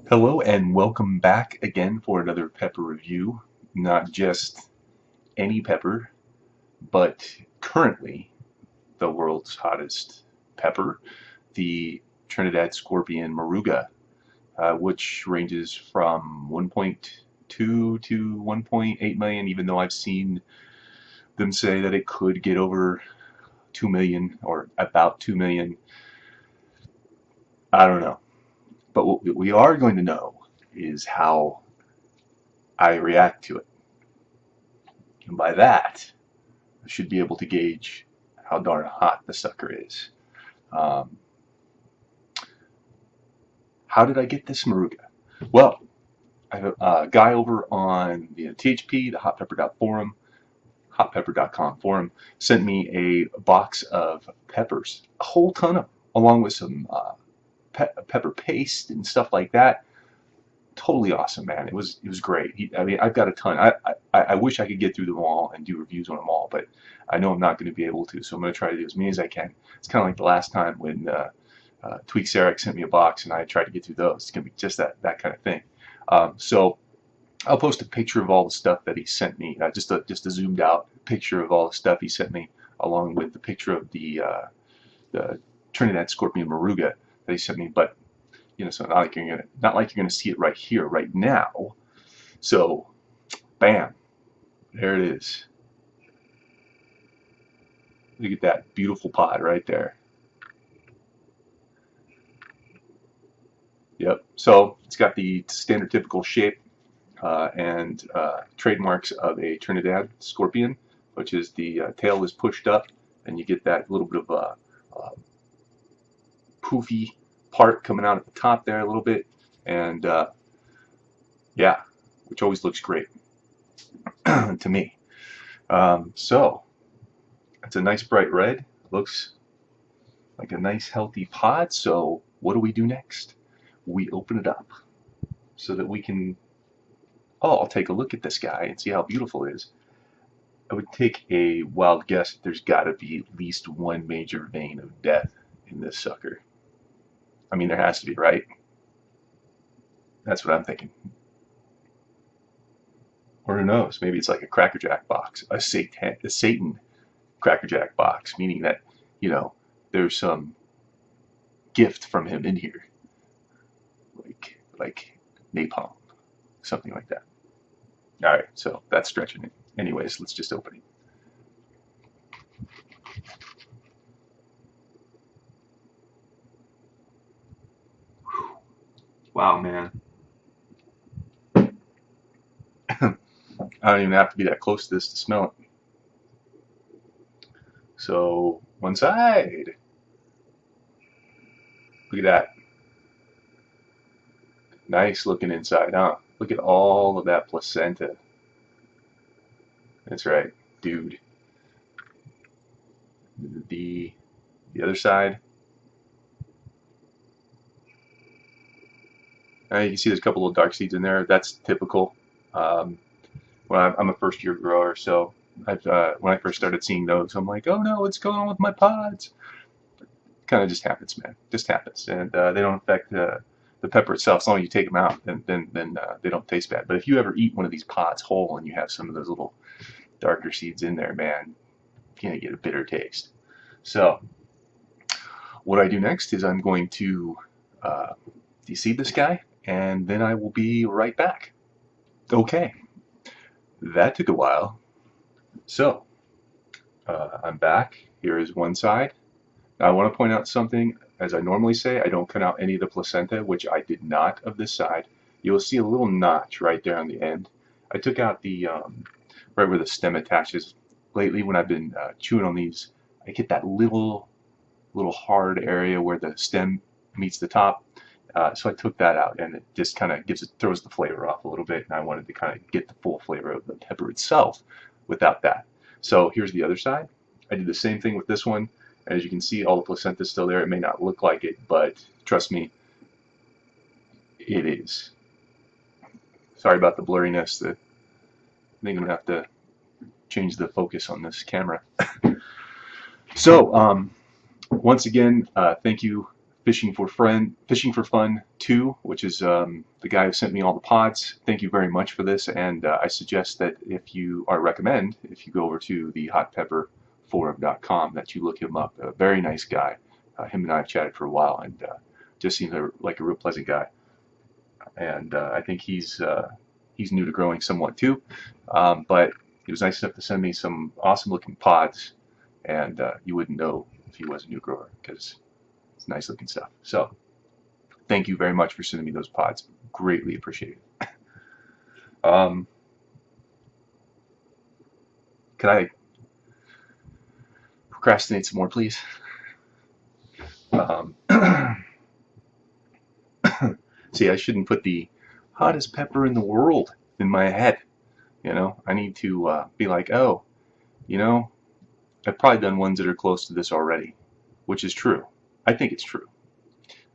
Hello and welcome back again for another pepper review. Not just any pepper, but currently the world's hottest pepper, the Trinidad Scorpion Morouga, which ranges from 1.2 to 1.8 million, even though I've seen them say that it could get over 2 million or about 2 million. I don't know. But what we are going to know is how I react to it. And by that, I should be able to gauge how darn hot the sucker is. Um, how did I get this Morouga? Well, I have a guy over on the THP, the hotpepper.forum, hotpepper.com forum, sent me a box of peppers, a whole ton of them, along with some pepper paste and stuff like that. Totally awesome, man. It was great. I mean, I've got a ton. I wish I could get through them all and do reviews on them all, but I know I'm not going to be able to. So I'm going to try to do as many as I can. It's kind of like the last time when Tweak Sarek sent me a box and I tried to get through those. It's going to be just that kind of thing. So I'll post a picture of all the stuff that he sent me, just a zoomed out picture of all the stuff he sent me, along with the picture of the Trinidad Scorpion Morouga that he sent me. But so not like you're gonna see it right here, right now. So, bam, there it is. Look at that beautiful pod right there. Yep. So it's got the standard typical shape and trademarks of a Trinidad Scorpion, which is the tail is pushed up, and you get that little bit of poofy part coming out at the top there a little bit, and yeah, which always looks great to me. So it's a nice bright red. Looks like a nice healthy pod. So what do we do next? We open it up so that we can, I'll take a look at this guy and see how beautiful it is. I would take a wild guess that there's got to be at least one major vein of death in this sucker. I mean, there has to be, right? That's what I'm thinking. Or who knows? Maybe it's like a Cracker Jack box, a Satan Cracker Jack box, meaning that, there's some gift from him in here, like napalm, something like that. All right, so that's stretching it. Anyways, let's just open it. Wow, man. I don't even have to be that close to this to smell it. So, one side. Look at that. Nice looking inside, huh? Look at all of that placenta. That's right, dude. The other side. You can see there's a couple of dark seeds in there. That's typical. Well, I'm a first-year grower, so when I first started seeing those, I'm like, oh no, what's going on with my pods? Kind of just happens, man. Just happens, and they don't affect the pepper itself. As long as you take them out, then they don't taste bad. But if you ever eat one of these pods whole and you have some of those little darker seeds in there, man, you're gonna get a bitter taste. So what I do next is I'm going to deseed this guy, and then I will be right back. Okay, that took a while. So I'm back. Here is one side. Now I want to point out something. As I normally say, I don't cut out any of the placenta, which I did not of this side. You'll see a little notch right there on the end. I took out the right where the stem attaches. Lately, when I've been chewing on these, I get that little hard area where the stem meets the top. So I took that out, and it just kind of throws the flavor off a little bit, and I wanted to kind of get the full flavor of the pepper itself without that. So here's the other side. I did the same thing with this one. As you can see, all the placenta is still there. It may not look like it, but trust me, it is. Sorry about the blurriness. I think I'm going to have to change the focus on this camera. So, once again, thank you Fishing for Fun 2, which is the guy who sent me all the pods. Thank you very much for this, and I suggest that if you go over to the hotpepperforum.com, that you look him up. A very nice guy. Him and I have chatted for a while, and just seems like a real pleasant guy. And I think he's new to growing somewhat too, but he was nice enough to send me some awesome looking pods, and you wouldn't know if he was a new grower because it's nice looking stuff. So thank you very much for sending me those pods. Greatly appreciated. Can I procrastinate some more, please? See, I shouldn't put the hottest pepper in the world in my head. You know, I need to be like, oh, you know, I've probably done ones that are close to this already, which is true. I think it's true.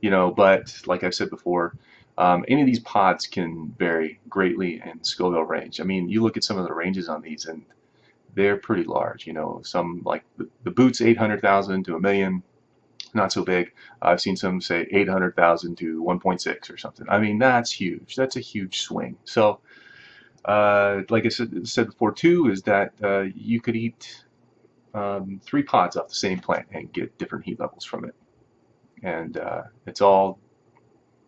You know, but like I've said before, any of these pods can vary greatly in Scoville range. I mean, you look at some of the ranges on these, and they're pretty large. You know, some like the Boots 800,000 to 1 million. Not so big. I've seen some say 800,000 to 1.6 or something. I mean, that's huge. That's a huge swing. So, like I said before too, is that you could eat 3 pods off the same plant and get different heat levels from it. And it's all,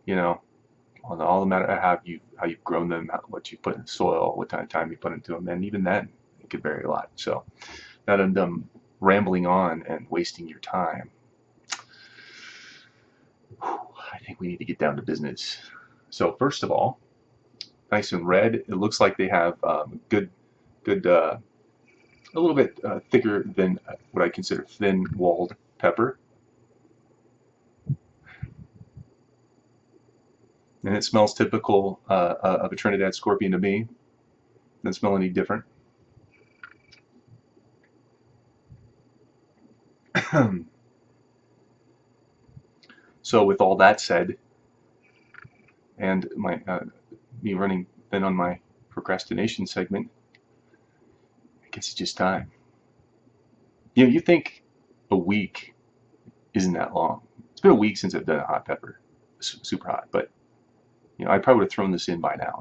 you know, all the matter of how you've grown them, what you put in the soil, what kind of time you put into them, and even then it could vary a lot. So, not them rambling on and wasting your time. I think we need to get down to business. So first of all, nice and red. It looks like they have good, a little bit thicker than what I consider thin-walled pepper. And it smells typical of a Trinidad scorpion to me. Doesn't smell any different. So with all that said, and my me running thin on my procrastination segment, I guess it's just time. You know, you think a week isn't that long. It's been a week since I've done a hot pepper, super hot, but you know, I probably would have thrown this in by now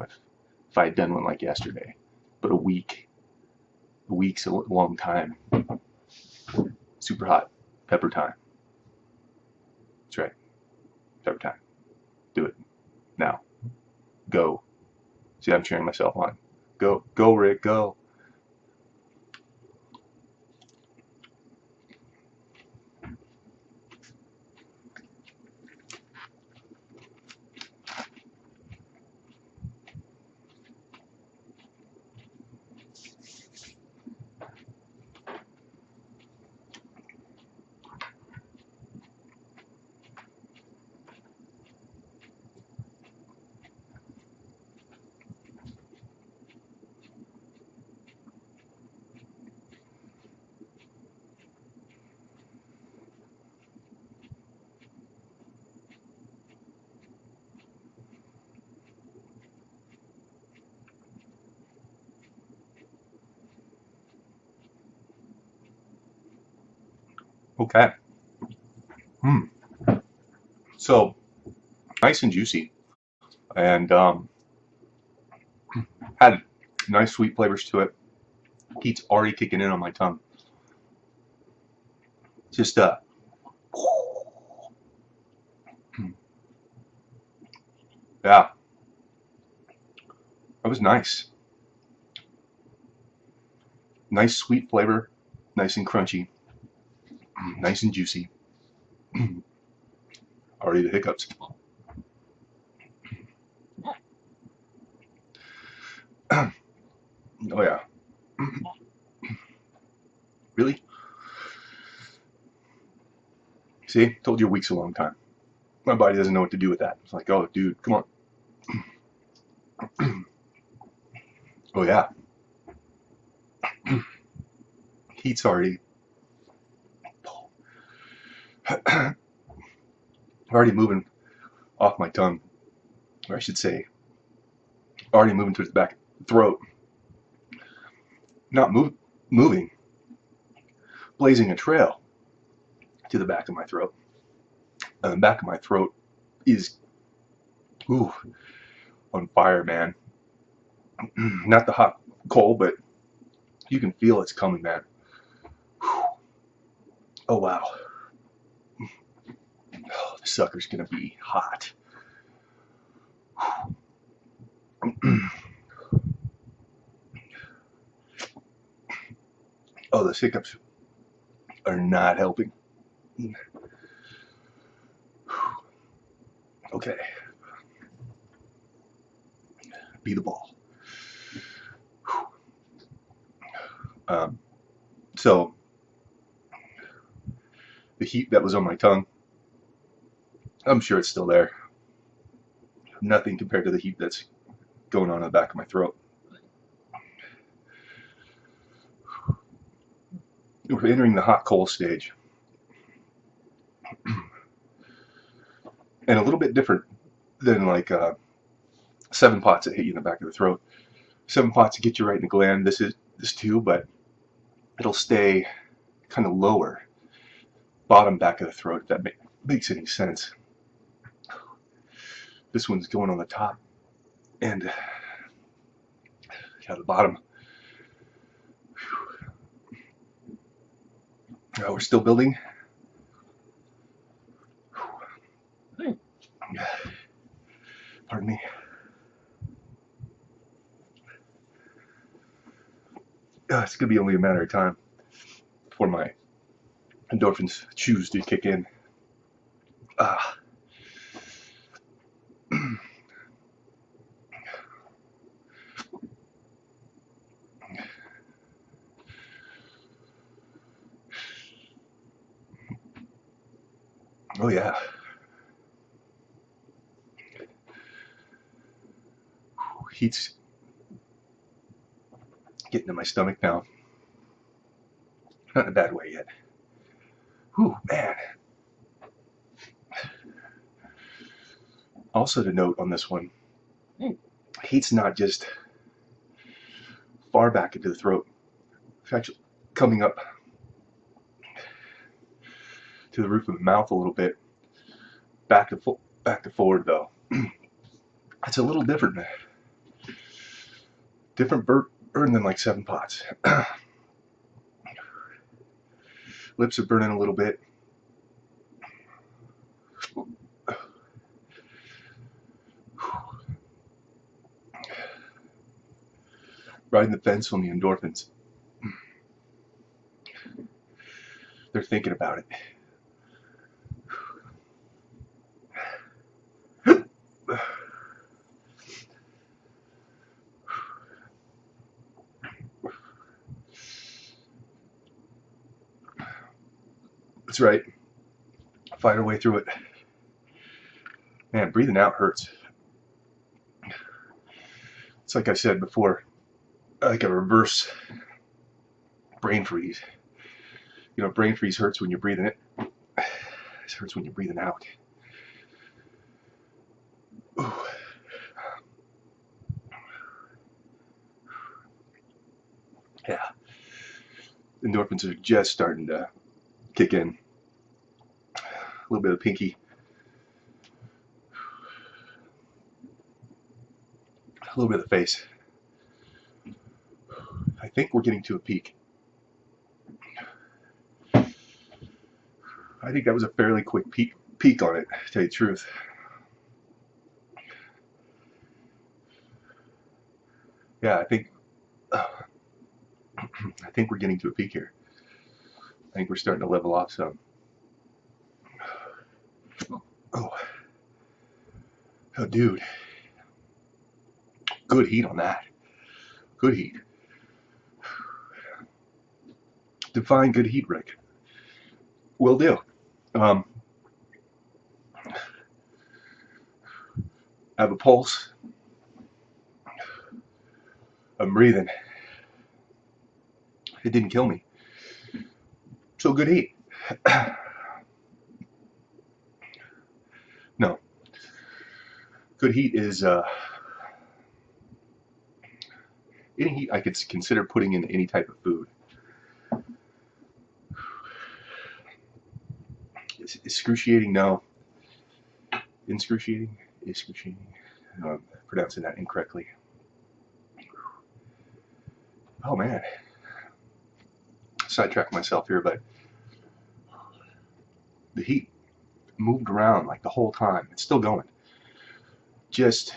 if I had done one like yesterday. But a week's a long time. Super hot pepper time. That's right. Pepper time. Do it now. Go. See, I'm cheering myself on. Go, Rick, go. Okay. So nice and juicy, and had nice sweet flavors to it. Heat's already kicking in on my tongue. Just yeah, that was nice. Nice sweet flavor, nice and crunchy, nice and juicy. Already the hiccups. Oh yeah. Really? See, told you a week's a long time. My body doesn't know what to do with that. It's like, oh, dude, come on. Oh yeah. Heat's already moving off my tongue, or I should say, already moving towards the back of the throat. Not moving, blazing a trail to the back of my throat. And the back of my throat is, ooh, on fire, man. Not the hot cold, but you can feel it's coming, man. Whew. Oh, wow. Oh, this sucker's gonna be hot. Oh, the hiccups are not helping. Okay. Be the ball. So the heat that was on my tongue, I'm sure it's still there. Nothing compared to the heat that's going on in the back of my throat. We're entering the hot cold stage. And a little bit different than like 7 pots that hit you in the back of the throat. 7 pots get you right in the gland. This too, but it'll stay kind of lower, bottom back of the throat, if that makes any sense. This one's going on the top and the bottom. We're still building. Pardon me. It's going to be only a matter of time before my endorphins choose to kick in. Oh yeah. Heat's getting in my stomach now. Not in a bad way yet. Whew, man. Also to note on this one, heat's not just far back into the throat. It's actually coming up to the roof of the mouth a little bit. Back to forward though. It's a little different. Different burn than like 7 pots. Lips are burning a little bit. Riding the fence on the endorphins. They're thinking about it. That's right. Fight our way through it. Man, breathing out hurts. It's like I said before, like a reverse brain freeze. You know, brain freeze hurts when you're breathing it. It hurts when you're breathing out. Ooh. Yeah. Endorphins are just starting to kick in. A little bit of pinky. A little bit of the face. I think we're getting to a peak. I think that was a fairly quick peak on it, to tell you the truth. Yeah, I think we're getting to a peak here. I think we're starting to level off some. Oh, dude. Good heat on that. Good heat. Define good heat, Rick. Will do. I have a pulse. I'm breathing. It didn't kill me. So good heat. No. Good heat is any heat I could consider putting in any type of food. It's excruciating, no. excruciating. I'm pronouncing that incorrectly. Oh man, sidetracked myself here, but the heat moved around like the whole time. It's still going. Just,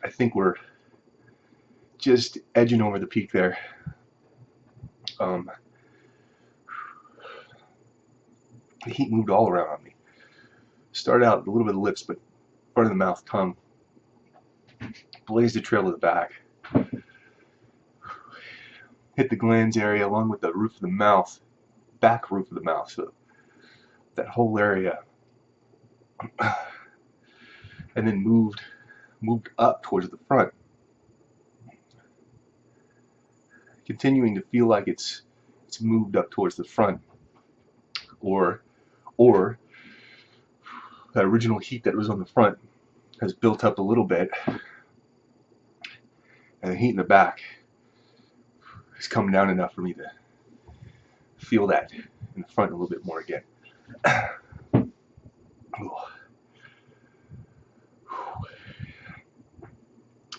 I think we're just edging over the peak there. The heat moved all around on me. Started out a little bit of lips, but front of the mouth, tongue, blazed the trail of the back. Hit the glands area along with the roof of the mouth, back roof of the mouth, so that whole area, and then moved up towards the front, continuing to feel like it's moved up towards the front, or that original heat that was on the front has built up a little bit, and the heat in the back has come down enough for me to feel that in the front a little bit more again.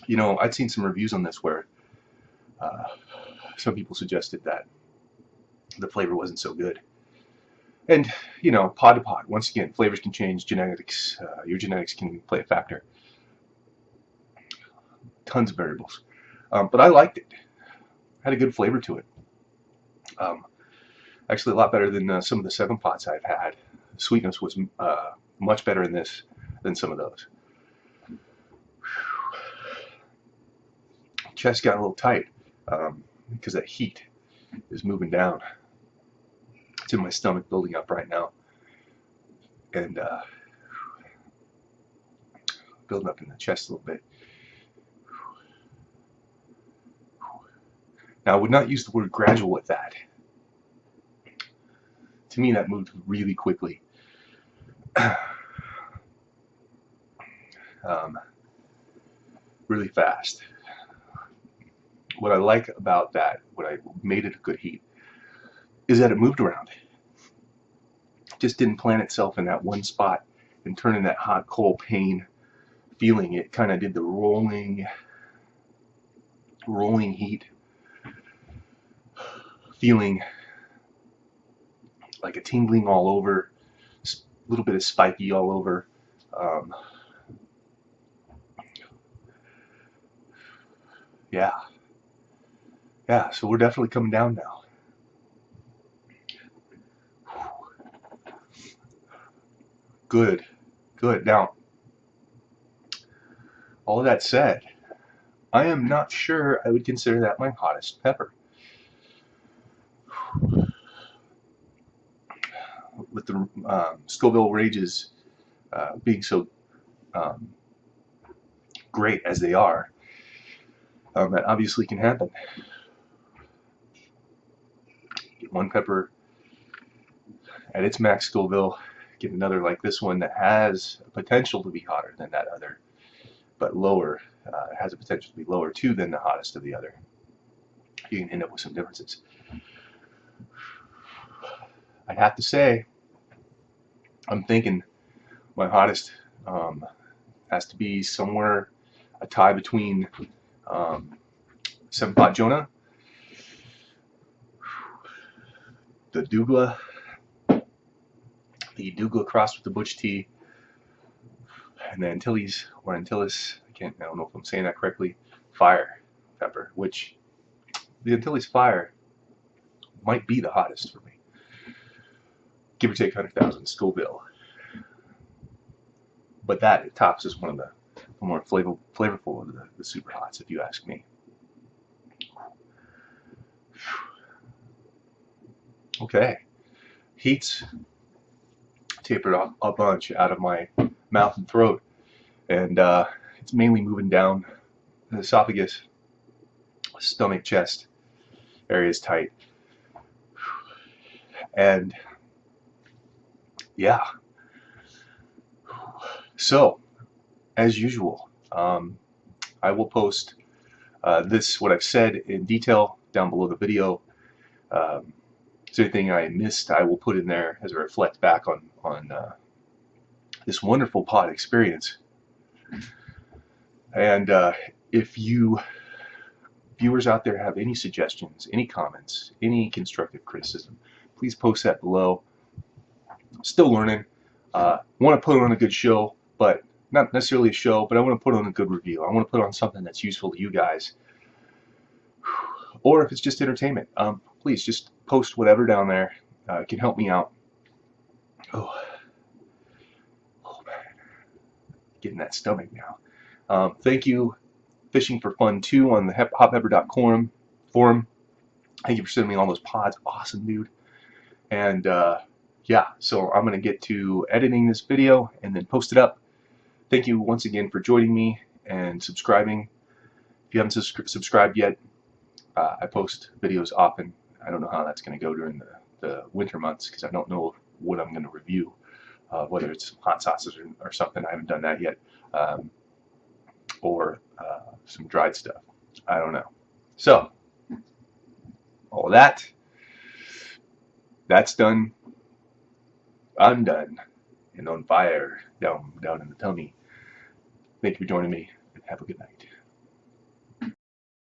You know, I'd seen some reviews on this where some people suggested that the flavor wasn't so good. And, you know, pod to pod, once again, flavors can change, genetics, your genetics can play a factor. Tons of variables. But I liked it. Had a good flavor to it. Actually, a lot better than some of the 7 pods I've had. The sweetness was much better in this than some of those. Chest got a little tight because that heat is moving down. It's in my stomach building up right now, and building up in the chest a little bit. Now, I would not use the word gradual with that. To me, that moved really quickly. Really fast. What I like about that, what I made it a good heat, is that it moved around. It just didn't plant itself in that one spot and turn in that hot, cold pain feeling. It kind of did the rolling heat, feeling like a tingling all over, a little bit of spiky all over. Yeah, so we're definitely coming down now. Good. Now, all of that said, I am not sure I would consider that my hottest pepper. With the Scoville ranges being so great as they are, that obviously can happen. Get one pepper at its max Scoville, get another like this one that has a potential to be hotter than that other, but lower, has a potential to be lower too than the hottest of the other. You can end up with some differences. I'd have to say, I'm thinking my hottest has to be somewhere a tie between 7 Pot Jonah, the Douglas crossed with the Butch Tea, and the Antilles, or Antilles, I don't know if I'm saying that correctly, Fire pepper, which the Antilles Fire might be the hottest for me. Give or take 100,000 Scoville. But that, it tops is one of the more flavorful of the super hots, if you ask me. Okay, heat's tapered off a bunch out of my mouth and throat, and it's mainly moving down the esophagus, stomach, chest area is tight, and yeah. So, as usual, I will post what I've said in detail down below the video. Is there anything I missed, I will put in there as I reflect back on this wonderful pod experience. And if you viewers out there have any suggestions, any comments, any constructive criticism, please post that below. Still learning. Want to put on a good show, but not necessarily a show, but I want to put on a good review. I want to put on something that's useful to you guys. Or if it's just entertainment, please just post whatever down there. It can help me out. Oh man, getting that stomach now. Thank you, Fishing for Fun 2 on the hotpepper.com forum. Thank you for sending me all those pods. Awesome, dude. And yeah, so I'm going to get to editing this video and then post it up. Thank you once again for joining me and subscribing. If you haven't subscribed yet, I post videos often. I don't know how that's going to go during the winter months because I don't know what I'm going to review, whether it's hot sauces or something. I haven't done that yet, or some dried stuff. I don't know. So, all of that's done. I'm done and on fire down in the tummy. Thank you for joining me, and have a good night.